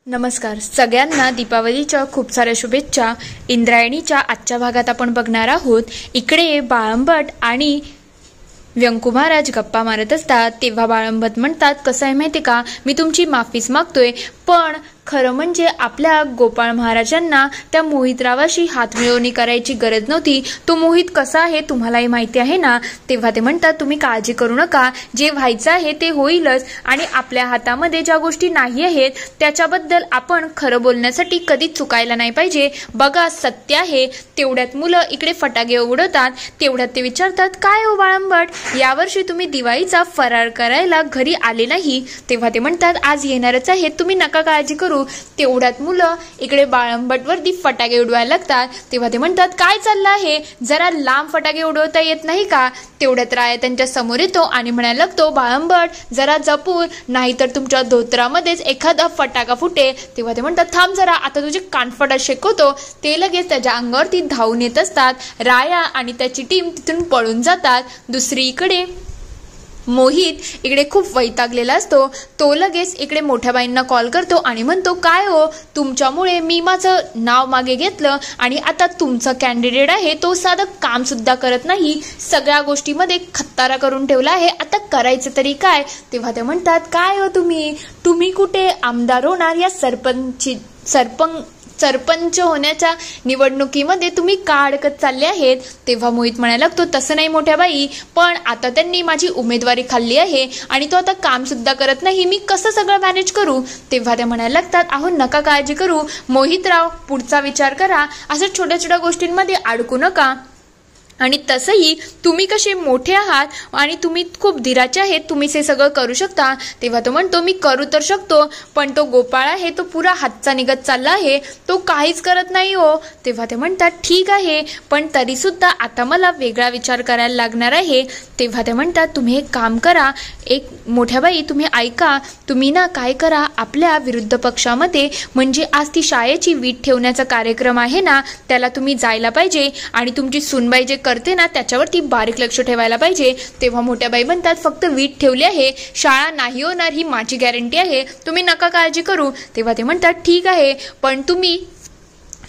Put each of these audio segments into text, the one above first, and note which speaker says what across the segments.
Speaker 1: नमस्कार सगळ्यांना दीपावलीच्या खूप साऱ्या शुभेच्छा। इंद्रायणीच्या आजच्या भागात आपण बघणार आहोत। इकडे बाळंबट आणि व्यंकू महाराज गप्पा मारत असतात तेव्हा बाळंबट म्हणतात, कसं आहे माहिती का, मी तुमची माफीच मागतोय, पण खरं म्हणजे आपल्या गोपाळ महाराजांना त्या मोहितरावाशी हातमिळवणी करायची गरज नव्हती। तो मोहित कसा आहे तुम्हालाही माहिती आहे ना। तेव्हा ते म्हणतात, तुम्ही काळजी करू नका, जे व्हायचं आहे ते होईलच, आणि आपल्या हातामध्ये ज्या गोष्टी नाही आहेत त्याच्याबद्दल आपण खरं बोलण्यासाठी कधीच चुकायला नाही पाहिजे। बघा सत्य आहे। तेवढ्यात मुलं इकडे फटाके उडवतात। तेवढ्यात ते विचारतात, काय हो बाळंबट, यावर्षी तुम्ही दिवाळीचा फराळ करायला घरी आले नाही। तेव्हा ते म्हणतात, आज येणारच आहे, तुम्ही नका काळजी करू। तेवढ्यात मुलं इकडे बाळंबट वरती फटाके उडवायला लागतात। तेव्हा ते म्हणतात, काय चाललं आहे, जरा लांब फटाके उडवता येत नाही का। तेवढ्यात राया त्यांच्या समोर येतो आणि म्हणायला लागतो, बाळंबट जरा जपून, नाहीतर तुमच्या धोत्रामध्येच एखादा फटाका फुटे। तेव्हा ते म्हणतात, थांब जरा, आता तुझे कानफटात शेकवतो। ते लगेच त्याच्या अंगावरती धावून येत असतात। राया आणि त्याची टीम तिथून पळून जातात। दुसरीकडे मोहित इकडे खूप वैतागलेला असतो। तो लगेच इकडे मोठ्या बाईंना कॉल करतो आणि म्हणतो, काय हो, तुमच्यामुळे मी माझं नाव मागे घेतलं आणि आता तुमचा कॅन्डिडेट आहे तो साधं काम सुद्धा करत नाही, सगळ्या गोष्टीमध्ये खत्तारा करून ठेवला आहे, आता करायचं तरी काय। तेव्हा ते म्हणतात, काय हो तुम्ही कुठे आमदार होणार, या सरपंच होण्याच्या निवडणुकीमध्ये तुम्ही का अडकत चालले आहेत। तेव्हा मोहित म्हणायला लागतो, तसं नाही मोठ्या बाई, पण आता त्यांनी माझी उमेदवारी खाल्ली आहे आणि तो आता काम सुद्धा करत नाही, मी कसं सगळं मॅनेज करू। तेव्हा ते म्हणायला लागतात, अहो नका काळजी करू मोहितराव, पुढचा विचार करा, असं छोट्या छोट्या गोष्टींमध्ये अडकू नका, आणि तसंही तुम्ही कसे मोठे आहात आणि तुम्ही खूप धीराचे आहेत, तुम्ही हे सगळं करू शकता। तेव्हा तो म्हणतो, मी करू तर शकतो, पण तो गोपाळ आहे तो पुरा हातचा निघत चालला आहे, तो काहीच करत नाही हो। तेव्हा ते म्हणतात, ठीक आहे, पण तरी सुद्धा आता मला वेगळा विचार करायला लागणार आहे। तेव्हा ते म्हणतात, तुम्ही एक काम करा, एक मोठ्या बाई तुम्ही ऐका, तुम्ही ना काय करा, आपल्या विरुद्ध पक्षामध्ये म्हणजे आज ती शाळेची वीट ठेवण्याचा कार्यक्रम आहे ना, त्याला तुम्ही जायला पाहिजे, आणि तुमची सुनबाई जे करते ना त्याच्यावरती बारीक लक्ष ठेवायला पाहिजे। तेव्हा मोठ्या बाई म्हणतात, फक्त वीट ठेवली आहे, शाळा नाही होणार ही माझी गॅरंटी आहे, तुम्ही नका काळजी करू। तेव्हा ते म्हणतात, ठीक आहे, पण तुम्ही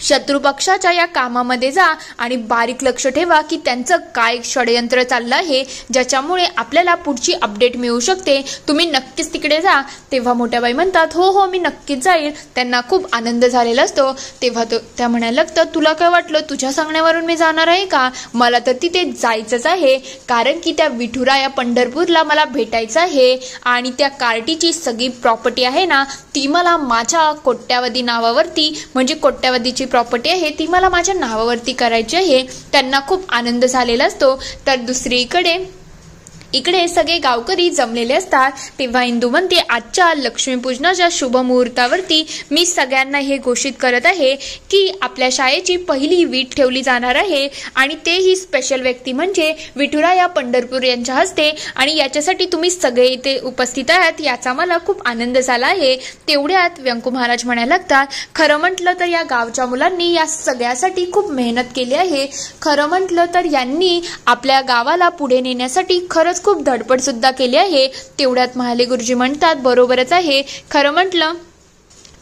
Speaker 1: शत्रू पक्षाच्या या कामामध्ये जा आणि बारीक लक्ष ठेवा की त्यांचं काय षडयंत्र चाललं आहे, ज्याच्यामुळे आपल्याला पुढची अपडेट मिळू शकते, तुम्ही नक्कीच तिकडे जा। तेव्हा मोठ्या बाई म्हणतात, हो मी नक्कीच जाईल। त्यांना खूप आनंद झालेला असतो। तेव्हा त्या म्हणायला लागतात, तुला काय वाटलं, तुझ्या सांगण्यावरून मी जाणार आहे का, मला तर तिथे जायचंच आहे, कारण की त्या विठुराया पंढरपूरला मला भेटायचं आहे, आणि त्या कार्टीची सगळी प्रॉपर्टी आहे ना ती मला माझ्या कोट्यावधी नावावरती, म्हणजे कोट्यावधीची प्रॉपर्टी आहे ती मला माझ्या नावावरती करायची आहे। त्यांना खूप आनंद झालेला असतो। तर दुसरीकडे इकडे सगळे गावकरी जमलेले असतात। तेव्हा इंदू म्हणते, आजच्या लक्ष्मीपूजनाच्या शुभ मुहूर्तावरती मी सगळ्यांना हे घोषित करत आहे की आपल्या शाळेची पहिली वीट ठेवली जाणार आहे, आणि तेही स्पेशल व्यक्ती म्हणजे विठुराया पंढरपूर यांच्या हस्ते, आणि याच्यासाठी तुम्ही सगळे इथे उपस्थित आहात, याचा मला खूप आनंद झाला आहे। तेवढ्यात व्यंकू महाराज म्हणायला लागतात, खरं म्हटलं तर या गावच्या मुलांनी या सगळ्यासाठी खूप मेहनत केली आहे, खरं म्हटलं तर यांनी आपल्या गावाला पुढे नेण्यासाठी खरंच खूप धडपड सुद्धा केली आहे। तेवढ्यात महाले गुरुजी म्हणतात, बरोबरच आहे, खरं म्हटलं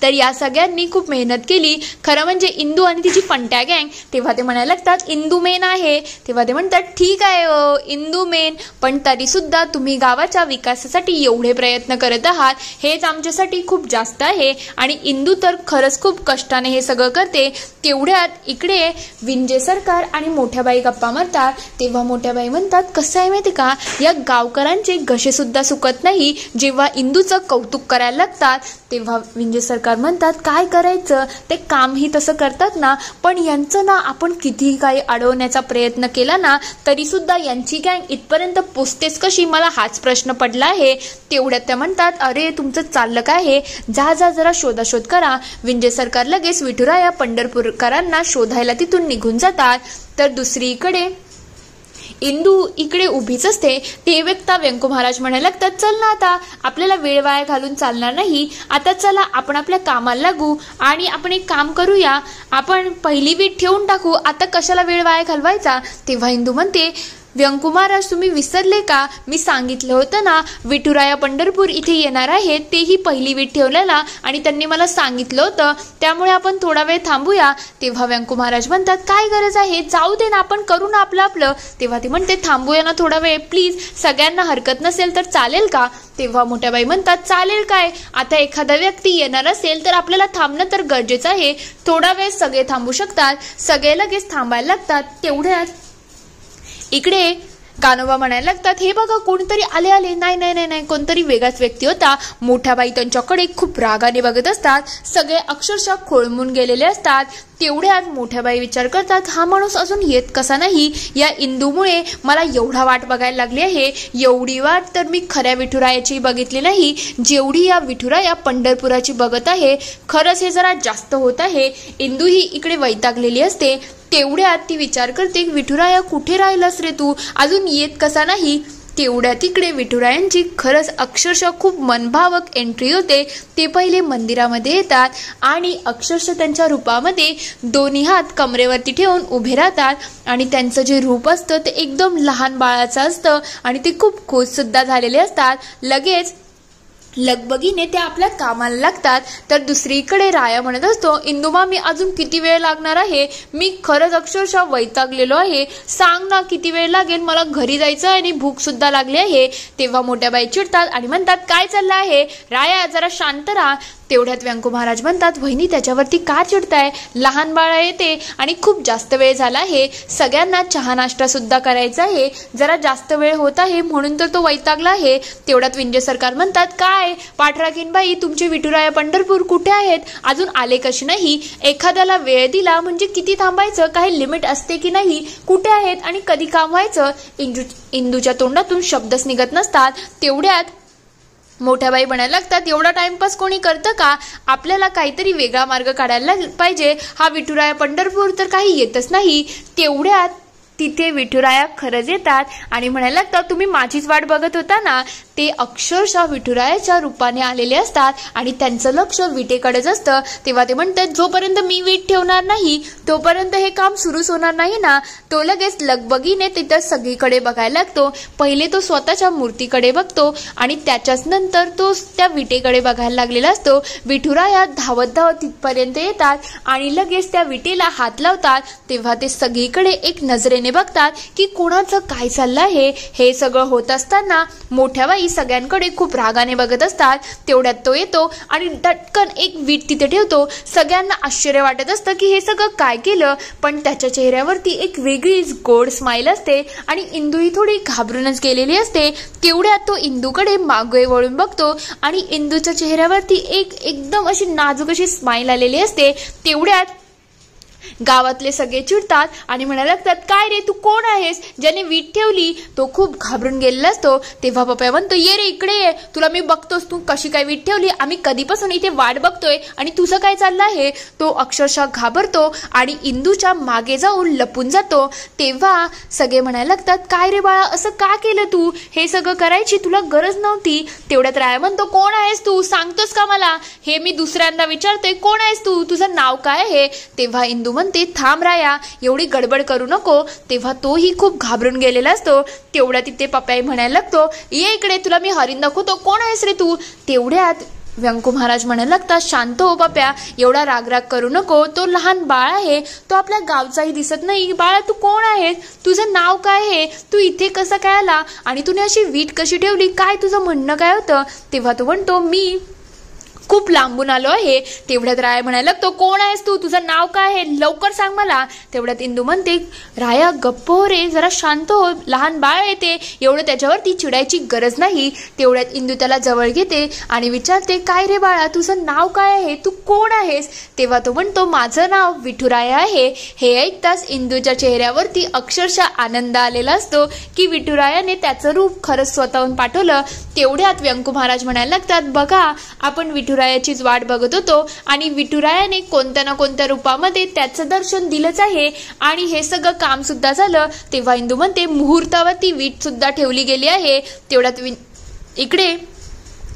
Speaker 1: तर या सगळ्यांनी खूप मेहनत केली, खरं म्हणजे इंदू आणि तिची फंट्या गँग। तेव्हा ते म्हणायला लागतात, इंदू मेन आहे। तेव्हा ते म्हणतात, ठीक आहे इंदू मेन, पण तरी सुद्धा तुम्ही गावाच्या विकासासाठी एवढे प्रयत्न करत आहात, हेच आमच्यासाठी खूप जास्त आहे, आणि इंदू तर खरंच खूप कष्टाने हे सगळं करते। तेवढ्यात इकडे विंजे सरकार आणि मोठ्या बाई गप्पा मारतात। तेव्हा मोठ्या बाई म्हणतात, कसं आहे माहिती का, या गावकरांचे घसे सुद्धा सुकत नाही जेव्हा इंदूचं कौतुक करायला लागतात। तेव्हा विंजे सरकार म्हणतात, काय करायचं, ते कामही तसं करतात ना, पण यांचं ना आपण कितीही काही अडवण्याचा प्रयत्न केला ना तरी सुद्धा यांची गँग इथपर्यंत पोचतेच कशी, मला हाच प्रश्न पडला आहे। तेवढ्यात त्या म्हणतात, अरे तुमचं चाललं काय आहे, जा जरा शोधाशोध करा। विंजे सरकार लगेच विठुराया पंढरपूरकरांना शोधायला तिथून निघून जातात। तर दुसरीकडे इंदू इकडे उभीच असते। ते व्यक्ता व्यंकू महाराज म्हणायला लागतात, चल ना आता, आपल्याला वेळ वाया घालून चालणार नाही, आता चला आपण आपल्या कामाला लागू, आणि आपण एक काम करूया, आपण पहिली वीट ठेवून टाकू, आता कशाला वेळ वाया घालवायचा। तेव्हा इंदू म्हणते, व्यंकू महाराज, तुम्ही विसरले का? मी सांगितलं होतं ना विठुराया पंढरपूर इथे येणार आहे, तेही पहिली वीट ठेवलेला आणि त्यांनी मला सांगितलं होतं, त्यामुळे आपण थोडा वेळ थांबूया. तेव्हा व्यंकू महाराज म्हणतात, काय गरज आहे, जाऊ दे ना, आपण करू ना आपलं आपलं. तेव्हा ते म्हणते, थांबूया ना थोडा वेळ प्लीज, सगळ्यांना हरकत नसेल तर चालेल का? तेव्हा मोठ्याबाई म्हणतात, चालेल काय, आता एखादा व्यक्ती येणार असेल तर आपल्याला थांबणं तर गरजेचं आहे. थोडा वेळ सगळे थांबू शकतात, सगळे लगेच थांबायला लागतात. तेवढ्यात इकडे कान्होबा म्हणायला लागतात, हे बघा कोणतरी आले आले. नाही नाही नाही नाही, कोणतरी वेगळाच व्यक्ती होता. मोठ्याबाई त्यांच्याकडे खूप रागाने बघत असतात, सगळे अक्षरशः खोळंबून गेलेले असतात. तेवढ्यात मोठ्याबाई विचार करतात, हा माणूस अजून येत कसा नाही? या इंदूमुळे मला एवढा वाट बघायला लागली आहे. एवढी वाट तर मी खऱ्या विठुरायाची बघितली नाही, जेवढी या विठुराया पंढरपुराची बघत आहे. खरंच हे जरा जास्त होत आहे. इंदू ही इकडे वैतागलेली असते. तेवढ्यात ती विचार करते, विठुराया कुठे राहिलास रे तू, अजून येत कसा नाही? तेवढ्या तिकडे विठुरायांची खरंच अक्षरशः खूप मनभावक एंट्री होते. ते पहिले मंदिरामध्ये येतात आणि अक्षरशः त्यांच्या रूपामध्ये दोन्ही हात कमरेवरती ठेवून उभे राहतात आणि त्यांचं जे रूप असतं ते एकदम लहान बाळाचं असतं आणि ते खूप खुश सुद्धा झालेले असतात. लगेच लगबगीने ते आपल्या कामाला लागतात. तर दुसरीकडे राया म्हणत असतो, इंदुमा मी अजून किती वेळ लागणार आहे? मी खरंच अक्षरशः वैतागलेलो आहे, सांग ना किती वेळ लागेल, मला घरी जायचं आणि भूक सुद्धा लागली आहे. तेव्हा मोठ्याबाई चिडतात आणि म्हणतात, काय चाललं आहे राया, जरा शांत राहा. तेवढ्यात व्यंकू महाराज म्हणतात, वहिनी त्याच्यावरती का चिडताय, लहान बाळ येते आणि खूप जास्त वेळ झाला आहे, सगळ्यांना चहा नाश्ता सुद्धा करायचा आहे, जरा जास्त वेळ होत आहे म्हणून तर तो वैतागला आहे. तेवढ्यात विंजे सरकार म्हणतात, काय पाठराखीनबाई, तुमचे विठुराया पंढरपूर कुठे आहेत, अजून आले कशी नाही? एखाद्याला वेळ दिला म्हणजे किती थांबायचं, काही लिमिट असते की नाही? कुठे आहेत आणि कधी काम व्हायचं? इंदूच्या तोंडातून शब्दच निघत नसतात. तेवढ्यात मोठ्याबाई म्हणायला लागतात, एवढा टाइमपास कोणी करतं का? आपल्याला काहीतरी वेगळा मार्ग काढायला पाहिजे. हा विठुराया पंढरपूर तर काही येतच नाही. तेवढ्यात तिथे विठुराया खरंच येतात आणि म्हणायला लागतात, तुम्ही माझीच वाट बघत होता ना? ते अक्षरशः विठुरायाच्या रूपाने आलेले असतात आणि त्यांचं लक्ष विटेकडेच असतं. तेव्हा ते म्हणतात, जोपर्यंत मी वीट ठेवणार नाही तोपर्यंत हे काम सुरूच होणार नाही ना? तो लगेच लगबगीने तिथं सगळीकडे बघायला लागतो. पहिले तो स्वतःच्या मूर्तीकडे बघतो आणि त्याच्याच नंतर तो त्या विटेकडे बघायला लागलेला असतो. विठुराया धावत धावत तिथपर्यंत येतात आणि लगेच त्या विटेला हात लावतात. तेव्हा ते सगळीकडे एक नजरेने बघतात की कोणाचं काय चाललं आहे. हे सगळं होत असताना मोठ्याबाई सगळ्यांकडे खूप रागाने बघत असतात. तेवढ्यात तो येतो आणि डटकन एक वीट तिथे ठेवतो. सगळ्यांना आश्चर्य वाटत असतं की हे सगळं काय केलं, पण त्याच्या चेहऱ्यावरती एक वेगळीच गोड स्माईल असते आणि इंदू ही थोडी घाबरूनच गेलेली असते. तेवढ्यात तो इंदूकडे मागे वळून बघतो आणि इंदूच्या चेहऱ्यावरती एकदम अशी नाजूक अशी स्माईल आलेली असते. तेवढ्यात गावातले सगळे चिडतात आणि म्हणायला लागतात, काय रे तू कोण आहेस? ज्याने वीट ठेवली तो खूप घाबरून गेलेला असतो. तेव्हा पप्पा म्हणतो, ये रे इकडे ये, तुला मी बघतोस तू कशी काय वीट ठेवली, आम्ही कधीपासून इथे वाट बघतोय आणि तुझं काय चाललं आहे? तो अक्षरशः घाबरतो आणि इंदूच्या मागे जाऊन लपून जातो. तेव्हा सगळे म्हणायला लागतात, काय रे बाळा, असं का केलं तू? हे सगळं करायची तुला गरज नव्हती. तेवढ्यात राया म्हणतो, कोण आहेस तू, सांगतोस का मला? हे मी दुसऱ्यांदा विचारतोय, कोण आहेस तू, तुझं नाव काय आहे? तेव्हा इंदू म्हणते, थांब राया, एवढी गडबड करू नको. तेव्हा तोही खूप घाबरून गेलेला असतो. तेवढ्या तिथे पप्पाई म्हणायला लागतो, ये इकडे, तुला मी हरीण दाखवतो, कोण आहेस रे तू? तेवढ्यात व्यंकू महाराज म्हणायला लागतात, शांत हो पप्या, एवढा रागराग करू नको, तो लहान बाळ आहे, तो आपल्या गावचाही दिसत नाही. बाळा तू कोण आहेस, तुझं नाव काय आहे, तू इथे कसं काय आला आणि तुने अशी वीट कशी ठेवली, काय तुझं म्हणणं काय होतं? तेव्हा तो म्हणतो, मी खूप लांबून आलो आहे. तेवढ्यात राया म्हणायला लागतो, कोण आहेस तू, तुझं नाव काय आहे, लवकर सांग मला. तेवढ्यात इंदू म्हणते, राया गप्प हो रे, जरा शांत हो, लहान बाळ येते, एवढं त्याच्यावरती चिडायची गरज नाही. तेवढ्यात इंदू त्याला जवळ घेते आणि विचारते, काय रे बाळा, तुझं नाव काय आहे, तू कोण आहेस? तेव्हा तो म्हणतो, माझं नाव विठुराया आहे. हे ऐकताच इंदूच्या चेहऱ्यावरती अक्षरशः आनंद आलेला असतो की विठुरायाने त्याचं रूप खरंच स्वतःहून पाठवलं. तेवढ्यात व्यंकू महाराज म्हणायला लागतात, बघा आपण विठुरायाचीच वाट बघत होतो आणि विठुरायाने कोणत्या ना कोणत्या रूपामध्ये त्याचं दर्शन दिलंच आहे आणि हे सगळं काम सुद्धा झालं. तेव्हा इंदू म्हणते, मुहूर्तावरती वीट सुद्धा ठेवली गेली आहे. तेवढ्यात इकडे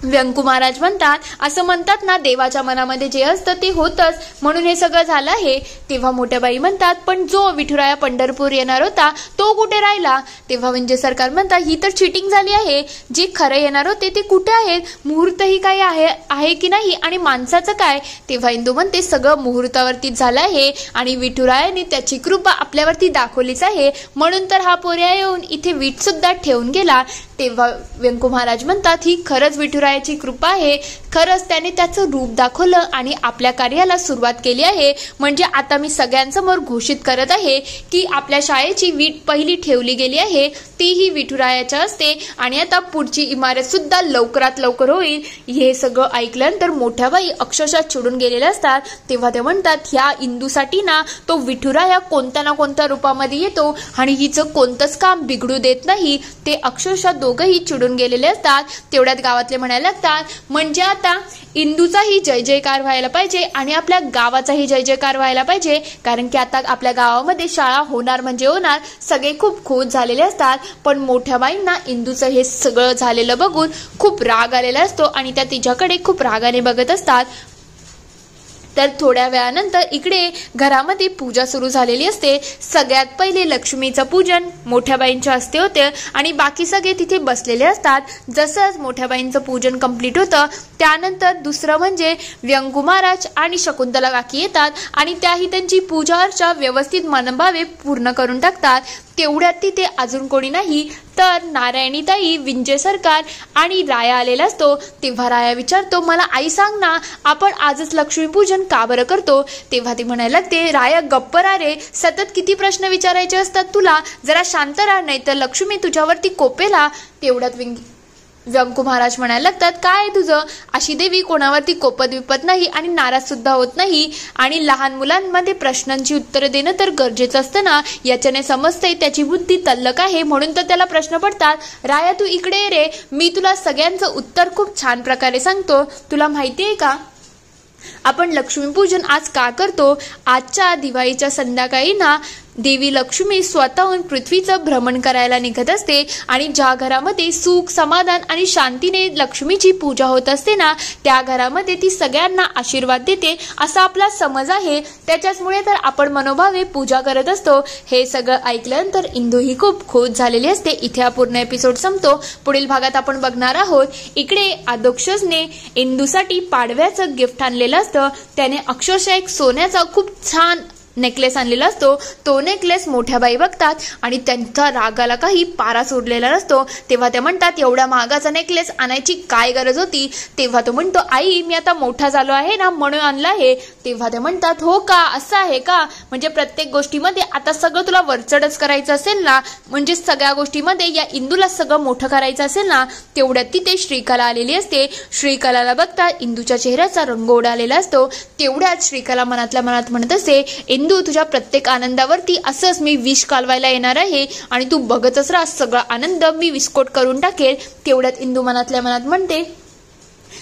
Speaker 1: व्यंकू महाराज म्हणतात, असं म्हणतात ना, देवाच्या मनामध्ये जे असतं ते होतच, म्हणून हे सगळं झालं आहे. तेव्हा मोठ्या बाई म्हणतात, पण जो विठुराया पंढरपूर येणार होता तो कुठे राहिला? तेव्हा विंजे सरकार म्हणतात, ही तर चिटिंग झाली आहे. जे खरं येणार होते ते कुठे आहेत? मुहूर्तही काही आहे की नाही, आणि माणसाचं काय? तेव्हा इंदू म्हणते, सगळं मुहूर्तावरतीच झालं आहे आणि विठुरायाने त्याची कृपा आपल्यावरती दाखवलीच आहे, म्हणून तर हा पोऱ्या येऊन इथे वीट सुद्धा ठेवून गेला. तेव्हा व्यंकू महाराज म्हणतात, ही खरंच विठुरायाची कृपा आहे. खरंच त्याने त्याचं रूप दाखवलं आणि आपल्या कार्याला सुरुवात केली आहे. म्हणजे आता मी सगळ्यांसमोर घोषित करत आहे की आपल्या शाळेची वीट पहिली ठेवली गेली आहे, तीही विठुरायाच्या असते आणि आता पुढची इमारत सुद्धा लवकरात लवकर होईल. हे सगळं ऐकल्यानंतर मोठ्या बाई अक्षरशः चिडून गेलेल्या असतात. तेव्हा ते म्हणतात, ह्या इंदूसाठी ना तो विठुराया कोणत्या ना कोणत्या रूपामध्ये येतो आणि हिचं कोणतंच काम बिघडू देत नाही. ते अक्षरशः दोघंही चिडून गेलेले असतात. तेवढ्यात गावातले म्हणायला लागतात, म्हणजे आता इंदूचाही जय जयकार व्हायला पाहिजे आणि आपल्या गावाचाही जय जयकार व्हायला पाहिजे, कारण की आता आपल्या गावामध्ये शाळा होणार म्हणजे होणार. सगळे खूप खुश झालेले असतात. पण मोठ्या बाईंना इंदूचं हे सगळं झालेलं बघून खूप राग आलेला असतो आणि त्या तिच्याकडे खूप रागाने बघत असतात. तर थोड्या वेळानंतर इकडे घरामध्ये पूजा सुरू झालेली असते. सगळ्यात पहिले लक्ष्मीचं पूजन मोठ्या बाईंच्या हस्ते होते आणि बाकी सगळे तिथे बसलेले असतात. जसंच मोठ्या बाईंचं पूजन कंप्लीट होतं, त्यानंतर दुसरं म्हणजे व्यंकू महाराज आणि शकुंतला काकी येतात आणि त्याही त्यांची पूजा अर्चा व्यवस्थित मनभावे पूर्ण करून टाकतात. तेवढ्यात तिथे अजून कोणी नाही तर नारायणीताई, विंजे सरकार आणि राया आलेला असतो. तेव्हा राया विचारतो, मला आई सांग ना, आपण आजच लक्ष्मीपूजन का बरं करतो? तेव्हा ती म्हणायला लागते, राया गप्प रा रे, सतत किती प्रश्न विचारायचे असतात तुला, जरा शांत राहा, नाही तर लक्ष्मी तुझ्यावरती कोपेला. तेवढ्यात व्यंकू महाराज म्हणायला लागतात, काय तुझं? अशी देवी कोणावरती कोपत विपत नाही आणि नाराज सुद्धा होत नाही, आणि लहान मुलांमध्ये प्रश्नांची उत्तरं देणं तर गरजेचं असतं ना. याच्याने समजतंय त्याची बुद्धी तल्लक आहे, म्हणून तर त्याला प्रश्न पडतात. राया तू इकडे ये रे, मी तुला सगळ्यांचं उत्तर खूप छान प्रकारे सांगतो. तुला माहिती आहे का आपण लक्ष्मीपूजन आज का करतो? आजच्या दिवाळीच्या संध्याकाळी ना देवी लक्ष्मी स्वतःहून पृथ्वीचं भ्रमण करायला निघत असते आणि ज्या घरामध्ये सुख, समाधान आणि शांतीने लक्ष्मीची पूजा होत असते ना, त्या घरामध्ये ती सगळ्यांना आशीर्वाद देते असा आपला समज आहे. त्याच्याचमुळे तर आपण मनोभावे पूजा करत असतो. हे सगळं ऐकल्यानंतर इंदू ही खूप खुश झालेली असते. इथे हा पूर्ण एपिसोड संपतो. पुढील भागात आपण बघणार आहोत, इकडे आदोक्षसने इंदूसाठी पाडव्याचं गिफ्ट आणलेलं असतं. त्याने अक्षरशः एक सोन्याचा खूप छान नेकलेस आणलेला असतो. तो नेकलेस मोठ्या बाई बघतात आणि त्यांचा रागाला काही पारा सोडलेला नसतो. तेव्हा ते म्हणतात, एवढा महागाचा नेकलेस आणायची काय गरज होती? तेव्हा तो म्हणतो, आई मी आता मोठा झालो आहे ना म्हणून आणला आहे. तेव्हा ते म्हणतात, हो का, असं आहे का? म्हणजे प्रत्येक गोष्टीमध्ये आता सगळं तुला वरचढच करायचं असेल ना, म्हणजे सगळ्या गोष्टीमध्ये या इंदूला सगळं मोठं करायचं असेल ना. तेवढ्यात तिथे श्रीकला आलेली असते. श्रीकलाला बघता इंदूच्या चेहऱ्याचा रंग उडालेला असतो. तेवढ्यात श्रीकला मनातल्या मनात म्हणत असते, इंदू तुझ्या प्रत्येक आनंदावरती असंच मी विष कालवायला येणार आहे आणि तू बघतच राहा, सगळा आनंद मी विस्फोट करून टाकेल. तेवढ्यात इंदू मनातल्या मनात म्हणते,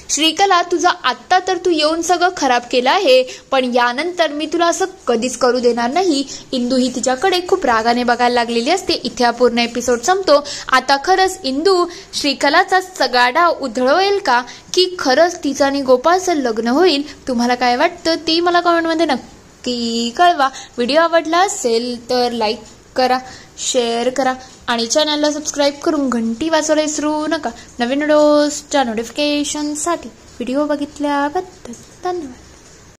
Speaker 1: श्रीकला तुझा आत्ता तर तू येऊन सगळं खराब केलं आहे, पण यानंतर मी तुला असं कधीच करू देणार नाही. इंदू ही तिच्याकडे खूप रागाने बघायला लागलेली असते. इथे हा पूर्ण एपिसोड संपतो. आता खरंच इंदू श्रीकलाचा सगळा डाव उधळवेल का, की खरंच तिचं आणि गोपाळचं लग्न होईल? तुम्हाला काय वाटतं ते मला कमेंटमध्ये नक्की कळवा. व्हिडिओ आवडला असेल तर लाईक करा, शेअर करा आणि चॅनलला सबस्क्राईब करून घंटी वाजवायला विसरू नका. नवीन व्हिडिओजच्या नोटिफिकेशनसाठी. व्हिडिओ बघितल्याबद्दल धन्यवाद.